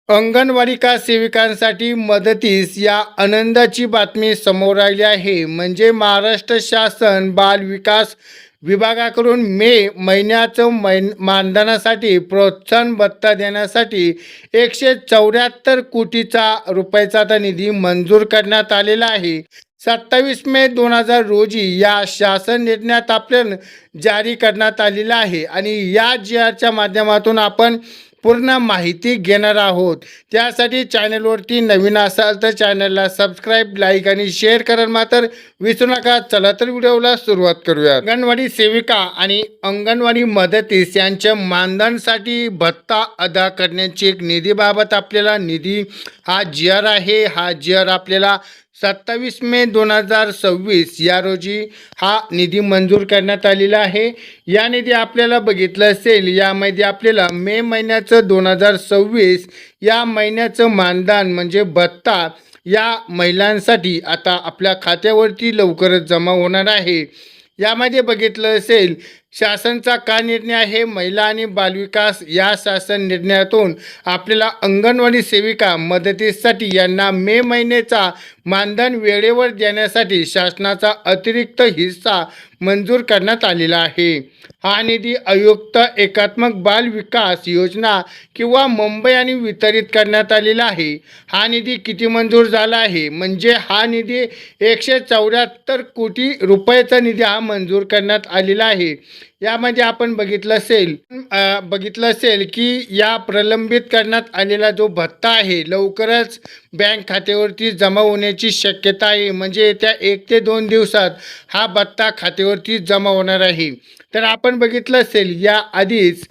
अंगणवाडी सेविकांसाठी मदतीस या आनंदाची बातमी समोर आली आहे. म्हणजे महाराष्ट्र शासन बाल विकास विभागाकडून मे महिन्याचं मानधनासाठी प्रोत्साहन भत्ता देण्यासाठी 174 कोटीचा रुपयाचा आता निधी मंजूर करण्यात आलेला आहे. 27 मे 2000 रोजी या शासन निर्णयात आपल्याला जारी करण्यात आलेला आहे आणि या जी आरच्या माध्यमातून आपण पूर्ण माहिती घेणार आहोत. त्यासाठी चॅनलवरती नवीन असाल तर चॅनलला सबस्क्राईब, लाईक आणि शेअर करायला मात्र विसरू नका. चला तर व्हिडिओला सुरुवात करूया. अंगणवाडी सेविका आणि अंगणवाडी मदतीस यांच्या मानधनासाठी भत्ता अदा करण्याची एक निधीबाबत आपल्याला हा जी आर आहे. हा जी आर आपल्याला 27 मे 2026 या रोजी हा निधी मंजूर करण्यात आलेला आहे. या निधी आपल्याला बघितलं असेल, यामध्ये आपल्याला मे महिन्याचं 2026 या महिन्याचं मानधन म्हणजे भत्ता या महिलांसाठी आता आपल्या खात्यावरती लवकरच जमा होणार आहे. यामध्ये बघितलं असेल शासनचा का निर्णय आहे. महिला आणि बालविकास या शासन निर्णयातून आपल्याला अंगणवाडी सेविका मदतीसाठी यांना मे महिन्याचा मानधन वेळेवर देण्यासाठी शासनाचा अतिरिक्त हिस्सा मंजूर करण्यात आलेला आहे. हा निधी आयुक्त एकात्मक बाल विकास योजना किंवा मुंबई आणि वितरित करण्यात आलेला आहे. हा निधी किती मंजूर झाला आहे म्हणजे हा निधी 174 कोटी रुपयाचा निधी हा मंजूर करण्यात आलेला आहे. यामध्ये आपण बघितलं असेल की या प्रलंबित करण्यात आलेला जो भत्ता आहे लवकरच बँक खात्यावरती जमा होण्याची शक्यता आहे. म्हणजे येत्या 1 ते 2 दिवसात हा भत्ता खात्यावरती जमा होणार आहे. तर आपण बघितलं असेल या आधीच,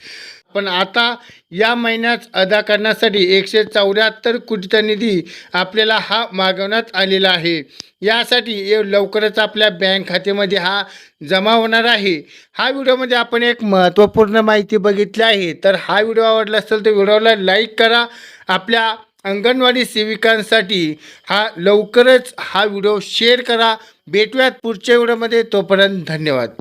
पण आता या महिन्यात अदा करण्यासाठी 174 कोटीचा निधी आपल्याला हा मागवण्यात आलेला आहे. यासाठी लवकरच आपल्या बँक खात्यामध्ये हा जमा होणार आहे. हा व्हिडिओमध्ये आपण एक महत्त्वपूर्ण माहिती बघितली आहे. तर हा व्हिडिओ आवडला असेल तर व्हिडिओला लाईक करा. आपल्या अंगणवाडी सेविकांसाठी लवकरच हा व्हिडिओ शेअर करा. भेटूयात पुढच्या व्हिडिओमध्ये. तोपर्यंत धन्यवाद.